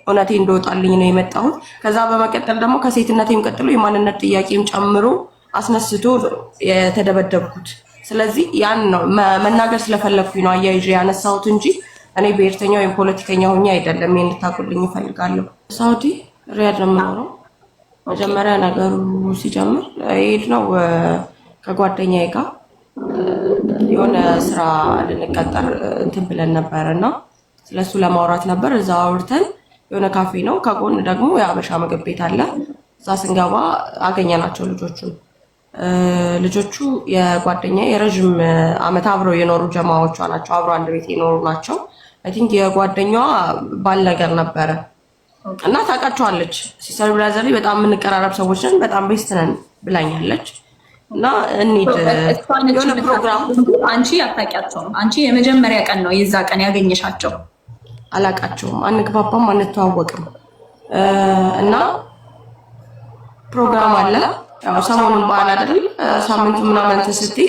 እውነቴ እንደወጣልኝ ነው የመጣሁት። ከዛ በመቀጠል ደግሞ ከሴትነቴም ቀጥሎ የማንነት ጥያቄም ጨምሮ አስነስቶ የተደበደብኩት። ስለዚህ ያን ነው መናገር ስለፈለኩኝ ነው አያይዤ ያነሳሁት እንጂ እኔ ብሔርተኛ ወይም ፖለቲከኛ ሆኜ አይደለም። ይሄን ልታውቁልኝ እፈልጋለሁ። ሳውዲ ሪያድ ነው የምኖረው። መጀመሪያ ነገሩ ሲጀምር ይሄድ ነው ከጓደኛዬ ጋር የሆነ ስራ ልንቀጠር እንትን ብለን ነበርና ስለሱ ለማውራት ነበር። እዛ አውርተን የሆነ ካፌ ነው፣ ከጎን ደግሞ የአበሻ ምግብ ቤት አለ። እዛ ስንገባ አገኘናቸው ልጆቹ የጓደኛዬ የረዥም ዓመት አብረው የኖሩ ጀማዎቿ ናቸው። አብረው አንድ ቤት የኖሩ ናቸው። አይ ቲንክ የጓደኛዋ ባል ነገር ነበረ እና ታውቃቸዋለች። ሲስተር ብራዘር በጣም የምንቀራረብ ሰዎች ነን፣ በጣም ቤስት ነን ብላኛለች። እና እንሂድ የሆነ ፕሮግራም። አንቺ አታውቂያቸውም? አንቺ የመጀመሪያ ቀን ነው የዛ ቀን ያገኘሻቸው? አላውቃቸውም፣ አንግባባም፣ አንተዋወቅም። እና ፕሮግራም አለ። ያው ሰሞኑን በዓል አይደል? ሳምንቱ ምናምን እንትን ስትይ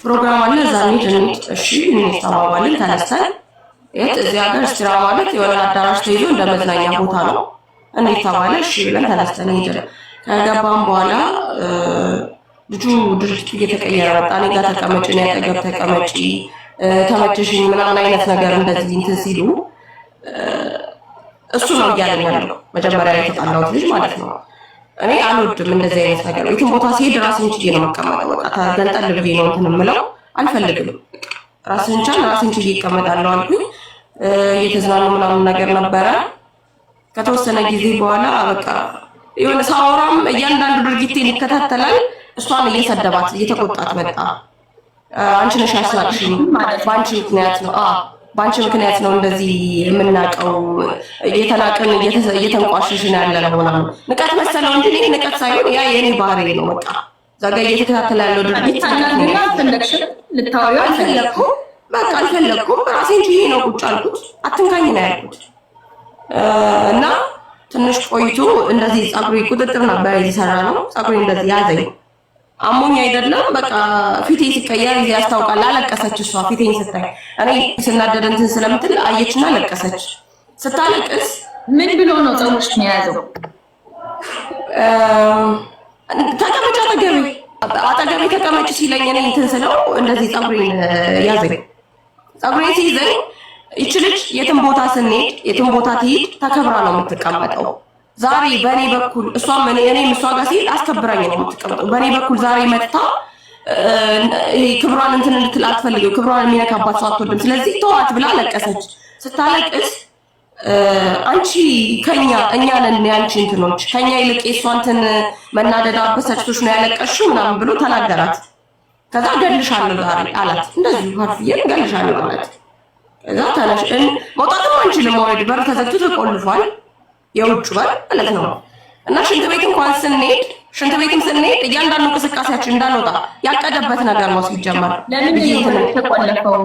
ፕሮግራም አለ። እዛ እንሂድ። እሺ እንተዋወቃለን። ተነስተን እዚህ ሀገር ስትራ ማለት የሆነ አዳራሽ ተይዞ እንደ መዝናኛ ቦታ ነው። እንዴት ተባለ? እሺ ብለን ተነስተን ሄድን። ከገባን በኋላ ልጁ ድርጅቱ እየተቀየረ መጣ። እኔ ጋር ተቀመጭ፣ እኔ አጠገብ ተቀመጪ፣ ተመችሽኝ ምናምን አይነት ነገር እንደዚህ እንትን ሲሉ እሱ ነው እያለኝ ያለው መጀመሪያ ላይ የተጣላሁት ልጅ ማለት ነው። እኔ አልወድም እንደዚህ አይነት ነገር። የትም ቦታ ሲሄድ ራስን ችዬ ነው መቀመጠው። በቃ ተገንጠል ብዬ ነው እንትን የምለው። አልፈልግም። ራስን ቻል፣ ራስን ችዬ እቀመጣለሁ አልኩኝ። እየተዝናኑ ምናምን ነገር ነበረ። ከተወሰነ ጊዜ በኋላ በቃ የሆነ ሳወራም እያንዳንዱ ድርጊቴን ይከታተላል። እሷን እየሰደባት እየተቆጣት መጣ። አንቺ ነሽ ያስናቅሽኝ፣ በአንቺ ምክንያት ነው በአንቺ ምክንያት ነው እንደዚህ የምናውቀው፣ እየተናቅን እየተንቋሸሽን ያለ ነው ምናምን። ንቀት መሰለው እንጂ እኔ ንቀት ሳይሆን ያ የኔ ባህሪ ነው። በቃ ዛጋ እየተከታተለ ያለው ድርጊት አልፈለኩም። ራሴን ችዬ ነው ቁጭ አልኩት። አትንካኝ ነው ያልኩት። እና ትንሽ ቆይቶ እንደዚህ ፀጉሬ ቁጥጥር ነበር የተሰራ ነው። ፀጉሬ እንደዚህ ያዘኝ። አሞኝ አይደለም በቃ ፊቴ ሲቀየር ያስታውቃል። አለቀሰች እሷ ፊቴን ስታይ። እኔ ስናደድ እንትን ስለምትል አየችና አለቀሰች። ስታለቅስ ምን ብሎ ነው ፀጉርሽ ነው የያዘው? ተቀመጭ አጠገቤ ተቀመጭ ሲለኝ እኔ እንትን ስለው እንደዚህ ፀጉሬን ያዘኝ። ፀጉሬን ሲይዘኝ ይቺ ልጅ የትም ቦታ ስንሄድ የትም ቦታ ትሄድ ተከብራ ነው የምትቀመጠው። ዛሬ በእኔ በኩል እሷም እኔም እሷ ጋር ሲሄድ አስከብራኝ ነው የምትቀመጠው። በእኔ በኩል ዛሬ መጥታ ክብሯን እንትን እንድትል አትፈልግም። ክብሯን የሚነካባት ሰው አትወድም። ስለዚህ ተዋት ብላ ለቀሰች። ስታለቅስ አንቺ እኛ ነን ያንቺ እንትኖች ከኛ ይልቅ የእሷ እንትን መናደድ አበሳጭቶሽ ነው ያለቀሽው ምናምን ብሎ ተናገራት። ከዛ እገልሻለሁ ዛሬ አላት። እንደዚህ ሀርፍዬ እገልሻለሁ አላት። ከዛ ተነሽ መውጣትም አንችልም። ኦልሬዲ በር ተዘግቶ ተቆልፏል። የውጭ በር ማለት ነው። እና ሽንት ቤትም ስንሄድ እያንዳንዱ እንቅስቃሴያችን እንዳንወጣ ያቀደበት ነገር ነው። ሲጀመር ለምን ተቆለፈው?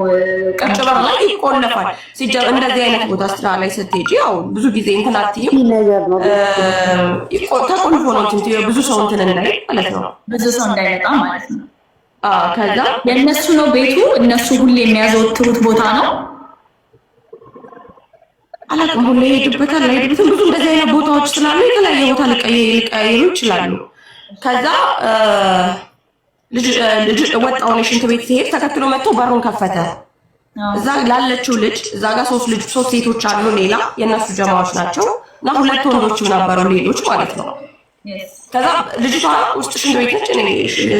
ቅጭ በር ላይ ይቆለፋል። ሲጀመር እንደዚህ አይነት ቦታ ስራ ላይ ስትሄጂ ያው ብዙ ጊዜ እንትን አትይም። ተቆልፎ ነው እንትን ብዙ ሰው እንትን እንዳይ ማለት ነው። ብዙ ሰው እንዳይመጣ ማለት ነው። ከዛ የእነሱ ነው ቤቱ። እነሱ ሁሌ የሚያዘወትሩት ቦታ ነው። አላውቅም። ሁሌ ይሄድበታል አይሄድበትም። ብዙ እንደዚህ አይነት ቦታዎች ስላሉ የተለያየ ቦታ ሊቀያየሩ ይችላሉ። ከዛ ልጅ ወጣው ነው ሽንት ቤት ሲሄድ ተከትሎ መጥቶ በሩን ከፈተ። እዛ ላለችው ልጅ እዛ ጋር ሶስት ሴቶች አሉ፣ ሌላ የእነሱ ጀማዎች ናቸው እና 2 ወንዶችም ነበሩ ሌሎች ማለት ነው። ከዛ ልጅቷ ውስጥ ሽንት ቤት ነች። እኔ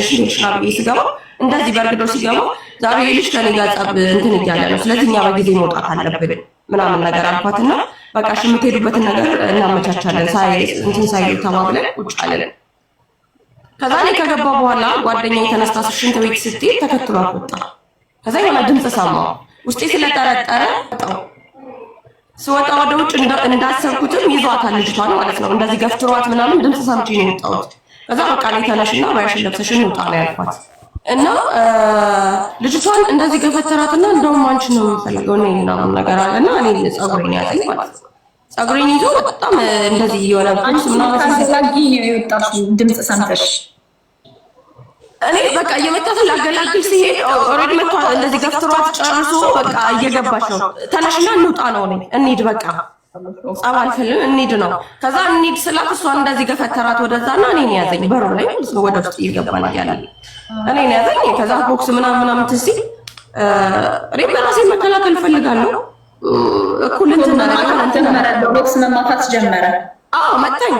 ሽንት ቤት ስገባ እንደዚህ በርግዶ ሲገባ ዛሬ ልጅ ከኔ ጋር ጸብ እንትን እያለ ነው፣ ስለዚህ እኛ በጊዜ መውጣት አለብን ምናምን ነገር አልኳትና በቃ እሺ የምትሄዱበትን ነገር እናመቻቻለን እንትን ሳይሉ ተባብለን ቁጭ አለን። ከዛ እኔ ከገባ በኋላ ጓደኛዬ ተነስታ ሽንት ቤት ስትሄድ ተከትሏት ወጣ። ከዛ የሆነ ድምፅ ሰማሁ። ውስጤ ስለጠረጠረ ስወጣ ወደ ውጭ እንዳሰብኩትም ይዟታል ልጅቷን ማለት ነው። እንደዚህ ገፍትሯት ምናምን ድምፅ ሰምቼ ነው የወጣሁት። ከዛ በቃ ላይ ተነሽና ባያሽን ለብሰሽን ውጣ ነው ያልኳት። እና ልጅቷን እንደዚህ ገፈተራትና እንደውም አንቺ ነው የምፈልገው ነው ምናምን ነገር አለና እኔ ፀጉሬን ያዘኝ ማለት ነው። ፀጉሬን ይዞ በጣም እንደዚህ የሆነ አንቺ ካስላጊ ነው የወጣሽው ድምጽ ሰምተሽ እኔ በቃ እየመጣሁ ላገላግል ሲሄድ ኦልሬዲ መጥቷ እንደዚህ ገፍትሯት ጨርሶ በቃ እየገባች ነው። ተነሽና እንውጣ ነው እኔ እንሂድ በቃ ጸብ አልፈልግም እንሂድ ነው። ከዛ እንሂድ ስላት እሷን እንደዚህ ገፈተራት ወደዛና እኔን ያዘኝ በሩ ላይ ወደ ውስጥ እየገባን እያለ እኔን ያዘኝ። ከዛ ቦክስ ምናምን ትሲ እኔ በራሴ መከላከል እፈልጋለሁ። እኩል እንትን ቦክስ መማታት ጀመረ። አዎ መታኝ፣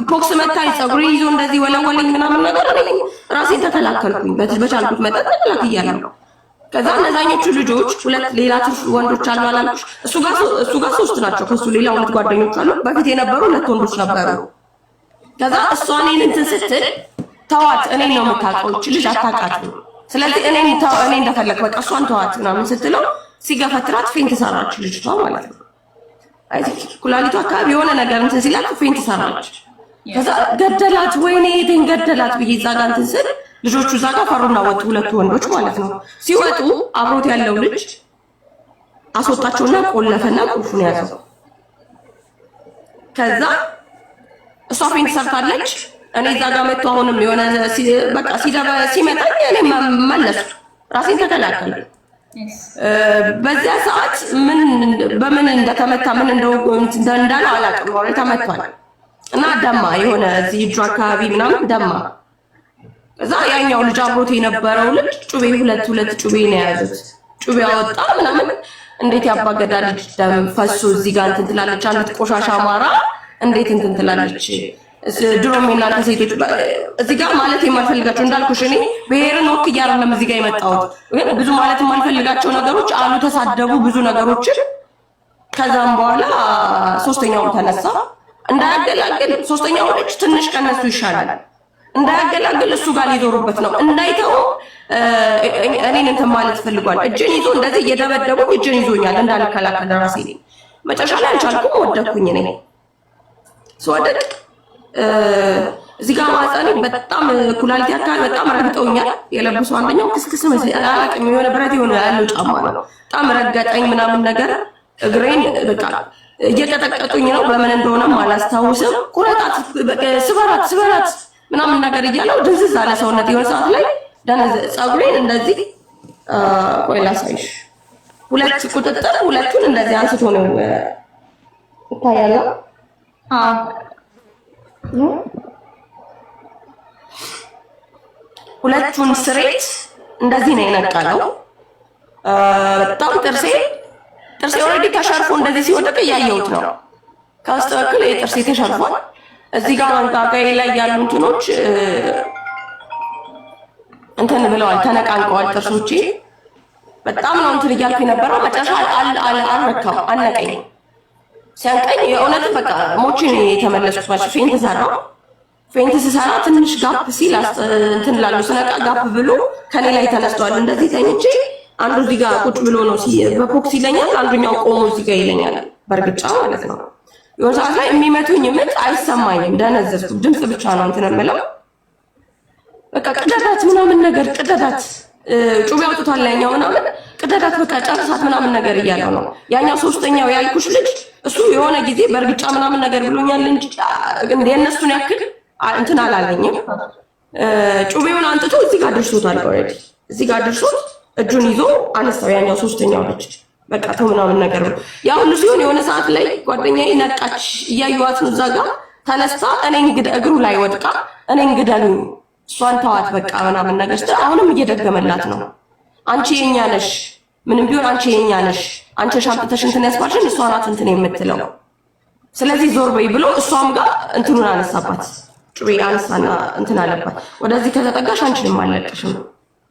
ቦክስ መታኝ። ፀጉሬ ይዞ እንደዚህ ወለወለኝ ምናምን ነገር እኔ ራሴን ተከላከልኩኝ በቻልኩት መጠን ተከላክያለሁ። ከዛ እነዛኞቹ ልጆች ሁለት ሌላ ትርፍ ወንዶች አሉ አላልኩሽ? እሱ ጋር ሶስት ናቸው። ከሱ ሌላ ሁለት ጓደኞች አሉ። በፊት የነበሩ ሁለት ወንዶች ነበሩ። ከዛ እሷ እኔን እንትን ስትል ተዋት፣ እኔን ነው የምታውቀው እቺ ልጅ አታውቃትም። ስለዚህ እኔ እንደፈለግ በቃ እሷን ተዋት ምናምን ስትለው ሲገፈትራት ፌንት ሰራች ልጅቷ ማለት ነው። አይ ኩላሊቷ አካባቢ የሆነ ነገር እንትን ሲላት ፌንት ሰራች። ከዛ ገደላት፣ ወይኔ እቴን ገደላት ብዬ እዛ ጋር እንትን ስል ልጆቹ እዛ ጋር ፈሩና ወጡ፣ ሁለቱ ወንዶች ማለት ነው። ሲወጡ አብሮት ያለው ልጅ አስወጣቸውና ቆለፈና ቁልፉን ያዘው። ከዛ እሷ ፌንት ሰርታለች። እኔ እዛ ጋር መጥቶ አሁንም የሆነ በቃ ሲመጣኝ እኔ መለስኩ፣ ራሴን ተከላከለ። በዚያ ሰዓት በምን እንደተመታ ምን እንዳለ አላውቅም። ወሬ ተመቷል እና ደማ የሆነ እዚህ እጁ አካባቢ ምናምን ደማ። እዛ ያኛው ልጅ አብሮት የነበረው ልጅ ጩቤ ሁለት ጩቤ ነው የያዙት። ጩቤ አወጣ ምናምን። እንዴት ያባገዳ ልጅ ደም ፈሶ እዚህ ጋር እንትን ትላለች፣ አንዲት ቆሻሻ አማራ እንዴት እንትን ትላለች። ድሮም የእናንተ ሴቶች እዚህ ጋር ማለት የማልፈልጋቸው እንዳልኩሽ እኔ ብሔርን ወክዬ አይደለም እዚህ ጋር የመጣሁት፣ ግን ብዙ ማለት የማልፈልጋቸው ነገሮች አሉ። ተሳደቡ ብዙ ነገሮችን። ከዛም በኋላ ሶስተኛው ተነሳ እንዳያገላግል። ሶስተኛው ልጅ ትንሽ ከነሱ ይሻላል። እንዳያገላግል እሱ ጋር ሊዞሩበት ነው እንዳይተው እኔን እንትን ማለት ፈልጓል። እጅን ይዞ እንደዚህ እየደበደቡ እጅን ይዞኛል እንዳልከላከል ራሴ ነኝ። መጨረሻ ላይ አልቻልኩም፣ ወደኩኝ። እኔ ስወደቅ እዚህ ጋር ማህፀኔ በጣም ኩላሊቲ አካባቢ በጣም ረግጠውኛል። የለበሱ አንደኛው ክስክስ አላውቅም የሆነ ብረት የሆነ ያለው ጫማ ነው። በጣም ረገጠኝ ምናምን ነገር እግሬን በቃ እየቀጠቀጡኝ ነው። በምን እንደሆነም አላስታውስም። ቁረጣት፣ ስበራት ምናምን ነገር እያለው ድንዝዝ አለ ሰውነት። የሆነ ሰዓት ላይ ፀጉሬን እንደዚህ ቆይ ላሳይሽ። ሁለት ቁጥጥር ሁለቱን እንደዚህ አንስቶ ነው ይታያል። ሁለቱን ስሬት እንደዚህ ነው የነቀለው። በጣም ጥርሴ ኦልሬዲ ተሸርፎ እንደዚህ ሲወደቅ እያየሁት ነው። ከውስጥ በኩል ጥርሴ ተሸርፏል። እዚህ ጋር መንጋጋዬ ላይ ያሉ እንትኖች እንትን ብለዋል፣ ተነቃንቀዋል ጥርሶቼ። በጣም ነው እንትን እያልኩ የነበረው። መጨረሻ አልረካም፣ አነቀኝ። ሲያንቀኝ የእውነት በቃ ሞችን የተመለስኩት ማለት ፌንት ስሰራ ትንሽ ጋፕ ሲል እንትን ላለው ስነቃ ጋፕ ብሎ ከኔ ላይ ተነስቷል። እንደዚህ ተኝቼ አንዱ እዚህ ጋር ቁጭ ብሎ ነው በፖክስ ይለኛል፣ አንዱኛው ቆሞ እዚህ ጋር ይለኛል፣ በእርግጫ ማለት ነው። የሆነ ሰዓት ላይ የሚመቱኝ ምት አይሰማኝም፣ ደነዘዝኩ። ድምፅ ብቻ ነው እንትን የምለው። በቃ ቅደዳት ምናምን ነገር ቅደዳት፣ ጩቤ አውጥቷል ያኛው ምናምን ቅደዳት፣ በቃ ጨርሳት ምናምን ነገር እያለው ነው። ያኛው ሶስተኛው ያልኩሽ ልጅ እሱ የሆነ ጊዜ በእርግጫ ምናምን ነገር ብሎኛል እንጂ የእነሱን ያክል እንትን አላለኝም። ጩቤውን አንጥቶ እዚህ ጋር ደርሶታል። ኦልሬዲ እዚህ ጋር ደርሶት እጁን ይዞ አነሳው ያኛው ሶስተኛው ልጅ። በቃ ተው ምናምን ነገር ነው ያ ሁሉ ሲሆን፣ የሆነ ሰዓት ላይ ጓደኛዬ ነቃች፣ እያየኋት ነው። እዛ ጋር ተነስታ እግሩ ላይ ወድቃ እኔን ግደሉኝ፣ እሷን ተዋት በቃ ምናምን ነገር ስትል አሁንም እየደገመላት ነው። አንቺ የኛ ነሽ፣ ምንም ቢሆን አንቺ የኛ ነሽ፣ አንቺ ሻምጥተሽ እንትን ያስባልሽን እሷ ናት እንትን የምትለው፣ ስለዚህ ዞር በይ ብሎ እሷም ጋር እንትኑን አነሳባት። ጩቤ አነሳና እንትን አለባት። ወደዚህ ከተጠጋሽ አንቺንም አልለቅሽም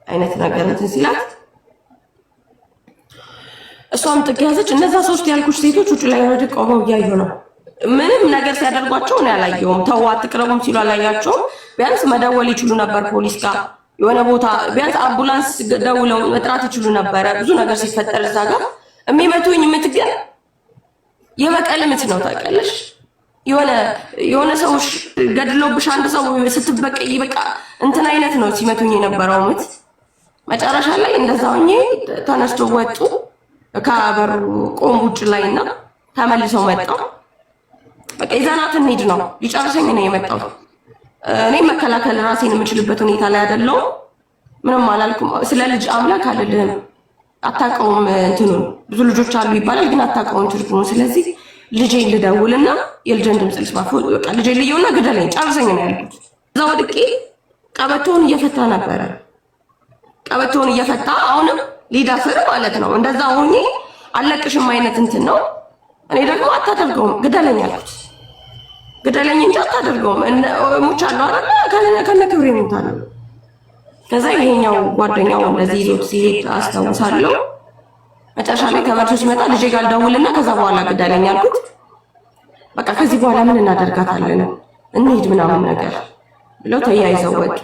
አይነት ነገር እንትን ሲላት እሷም ጥግ ያዘች። እነዛ ሶስት ያልኩሽ ሴቶች ውጭ ላይ ወደ ቆመው እያዩ ነው። ምንም ነገር ሲያደርጓቸው ነው ያላየውም። ተው አትቅረቡም ሲሉ አላያቸውም። ቢያንስ መደወል ይችሉ ነበር ፖሊስ ጋር የሆነ ቦታ፣ ቢያንስ አምቡላንስ ደውለው መጥራት ይችሉ ነበረ። ብዙ ነገር ሲፈጠር እዛ ጋር የሚመቱኝ ምት ግን የበቀል ምት ነው ታውቂያለሽ። የሆነ ሰው ገድሎብሽ አንድ ሰው ስትበቀይ በቃ እንትን አይነት ነው ሲመቱኝ የነበረው ምት። መጨረሻ ላይ እንደዛ ሆኜ ተነስቶ ወጡ። ከበሩ ቆም ውጭ ላይና ተመልሰው መጣው። በቃ ይዘናት እንሂድ ነው። ሊጨርሰኝ ነው የመጣው። እኔ መከላከል ራሴን የምችልበት ሁኔታ ላይ አይደለሁም። ምንም አላልኩም። ስለ ልጅ አምላክ አይደለም አታውቀውም። እንትኑን ብዙ ልጆች አሉ ይባላል፣ ግን አታውቀውም ትርጉሙ። ስለዚህ ልጄን ልደውልና የልጄን ድምፅ ልስማ። በቃ ልጄን ልየውና ግደለኝ፣ ጨርሰኝ ነው ያልኩት። እዛ ወድቄ ቀበቶውን እየፈታ ነበረ። ቀበቶውን እየፈታ አሁንም ሊዳስር ማለት ነው። እንደዛ ሆኜ አለቅሽም አይነት እንትን ነው። እኔ ደግሞ አታደርገውም ግደለኝ አልኩት። ግደለኝ እንጂ አታደርገውም። ሙቻለሁ አይደለ ከነ ክብሬ ሞታለሁ። ከዛ ይሄኛው ጓደኛው እንደዚህ ይዞት ሲሄድ አስታውሳለሁ። መጨረሻ ላይ ከመርቶ ሲመጣ ልጄ ጋር ደውልና ከዛ በኋላ ግደለኝ አልኩት። በቃ ከዚህ በኋላ ምን እናደርጋታለን እንሂድ ምናምን ነገር ብለው ተያይዘው ወጡ።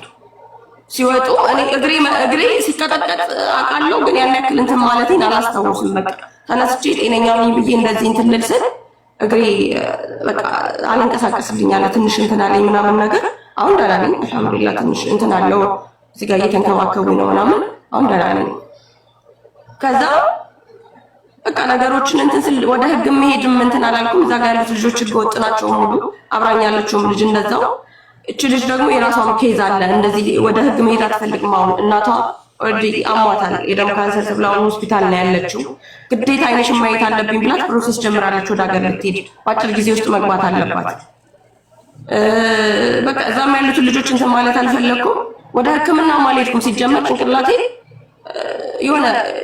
ሲወጡ እኔ እግሬ ሲቀጠቀጥ አውቃለሁ፣ ግን ያን ያክል እንትን ማለቴን አላስታውስም። በቃ ተነስቼ ጤነኛ ነኝ ብዬ እንደዚህ እንትን ልል ስል እግሬ በቃ አልንቀሳቀስልኝ አለ። ትንሽ እንትን አለኝ ምናምን ነገር። አሁን ደህና ነኝ አልሐምዱሊላህ። ትንሽ እንትን አለው እዚህ ጋር እየተንከባከቡ ነው ምናምን። አሁን ደህና ነኝ። ከዛ በቃ ነገሮችን እንትን ስል ወደ ህግ መሄድም እንትን አላልኩም። እዛ ጋር ያሉት ልጆች ህገ ወጥ ናቸው ሙሉ። አብራኝ ያለችውም ልጅ እንደዛው። እቺ ልጅ ደግሞ የራሷን ኬዝ አለ። እንደዚህ ወደ ህግ መሄድ አትፈልግም። አሁን እናቷ ኦልሬዲ አሟታል። የደም ካንሰር ተብላ ሆስፒታል ነው ያለችው። ግዴታ አይነሽን ማየት አለብኝ ብላት ፕሮሰስ ጀምራለች። ወደ ሀገር ልትሄድ በአጭር ጊዜ ውስጥ መግባት አለባት። በቃ እዛም ያሉትን ልጆች እንትን ማለት አልፈለኩም። ወደ ህክምና አልሄድኩም። ሲጀመር ጭንቅላቴ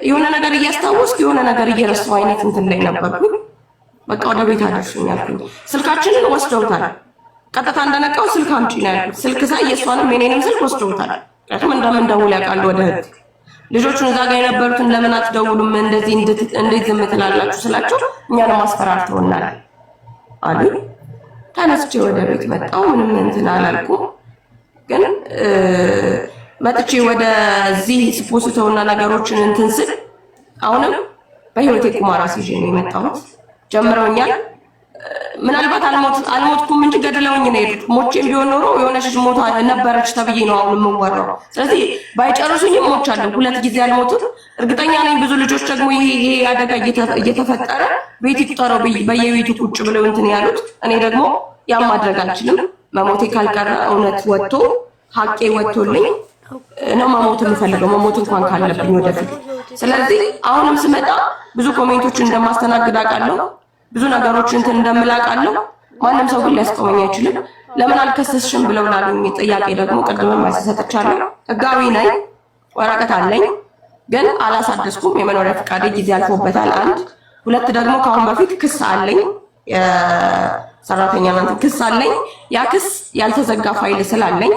የሆነ ነገር እያስታወስኩ የሆነ ነገር እየረሳሁ አይነት እንትን ላይ ነበርኩ። በቃ ወደ ቤት አደርሱኝ አልኩኝ። ስልካችንን ወስደውታል። ቀጥታ እንደነቃው ስልክ አምጪ ነው ያልኩት። ስልክ ሳይ የእሷንም የኔንም ስልክ ወስደውታል። ምክንያቱም እንደምንደውል ያውቃሉ ወደ ህግ። ልጆቹን እዛ ጋር የነበሩትን ለምን አትደውሉም እንደዚህ እንዴት ዝም ትላላችሁ ስላቸው እኛንም አስፈራርተውናል አሉ። ተነስቼ ወደ ቤት መጣሁ። ምንም እንትን አላልኩም። ግን መጥቼ ወደዚህ ስፖስተውና ነገሮችን እንትን ስል አሁንም በህይወቴ ቁማር አስይዤ ነው የመጣሁት። ጀምረውኛል። ምናልባት አልሞትኩም እንጂ ገድለውኝ ነው የሄዱት። ሞቼም ቢሆን ኖሮ የሆነች ልጅ ሞታ ነበረች ተብዬ ነው አሁን የምወራው። ስለዚህ ባይጨርሱኝም ሞቻለሁ። 2 ጊዜ አልሞትም እርግጠኛ ነኝ። ብዙ ልጆች ደግሞ ይሄ አደጋ እየተፈጠረ ቤት ይቁጠረው በየቤቱ ቁጭ ብለው እንትን ያሉት። እኔ ደግሞ ያም ማድረግ አልችልም። መሞቴ ካልቀረ እውነት ወጥቶ ሀቄ ወጥቶልኝ ነው መሞት የምፈልገው፣ መሞት እንኳን ካለብኝ ወደፊት። ስለዚህ አሁንም ስመጣ ብዙ ኮሜንቶችን እንደማስተናግድ አውቃለሁ። ብዙ ነገሮችን እንትን እንደምላቃለሁ። ማንም ሰው ግን ሊያስቆመኝ አይችልም። ለምን አልከሰስሽም ብለው ላሉኝ ጥያቄ ደግሞ ቅድምም መልስ ሰጥቻለሁ። ህጋዊ ነኝ፣ ወረቀት አለኝ፣ ግን አላሳደስኩም። የመኖሪያ ፈቃዴ ጊዜ አልፎበታል። 1 2 ደግሞ ከአሁን በፊት ክስ አለኝ፣ የሰራተኛ ክስ አለኝ። ያ ክስ ያልተዘጋ ፋይል ስላለኝ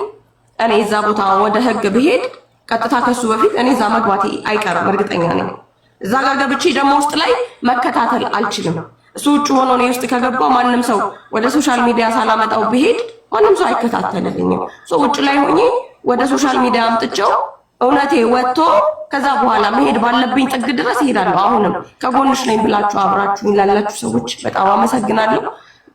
እኔ እዛ ቦታ ወደ ህግ ብሄድ ቀጥታ ከሱ በፊት እኔ እዛ መግባቴ አይቀርም፣ እርግጠኛ ነኝ። እዛ ጋር ገብቼ ደግሞ ውስጥ ላይ መከታተል አልችልም። እሱ ውጭ ሆኖ ነው ውስጥ ከገባ ማንም ሰው ወደ ሶሻል ሚዲያ ሳላመጣው ብሄድ ማንም ሰው አይከታተልልኝም። ውጭ ላይ ሆኜ ወደ ሶሻል ሚዲያ አምጥቼው እውነቴ ወጥቶ ከዛ በኋላ መሄድ ባለብኝ ጥግ ድረስ እሄዳለሁ። አሁንም ከጎንሽ ነኝ ብላችሁ አብራችሁ ላላችሁ ሰዎች በጣም አመሰግናለሁ።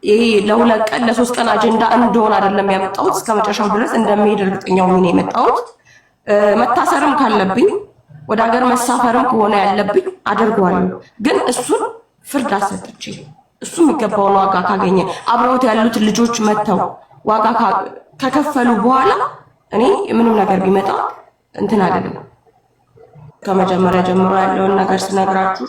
ይሄ ለ2 ቀን ለ3 ቀን አጀንዳ እንደሆነ አይደለም ያመጣሁት። እስከ መጨረሻው ድረስ እንደምሄድ እርግጠኛው ነኝ የመጣሁት። መታሰርም ካለብኝ ወደ ሀገር መሳፈርም ከሆነ ያለብኝ አደርገዋለሁ። ግን እሱን ፍርድ አሰጥቼ እሱ የሚገባውን ዋጋ ካገኘ አብረውት ያሉት ልጆች መተው ዋጋ ከከፈሉ በኋላ እኔ ምንም ነገር ቢመጣ እንትን አይደለም። ከመጀመሪያ ጀምሮ ያለውን ነገር ስነግራችሁ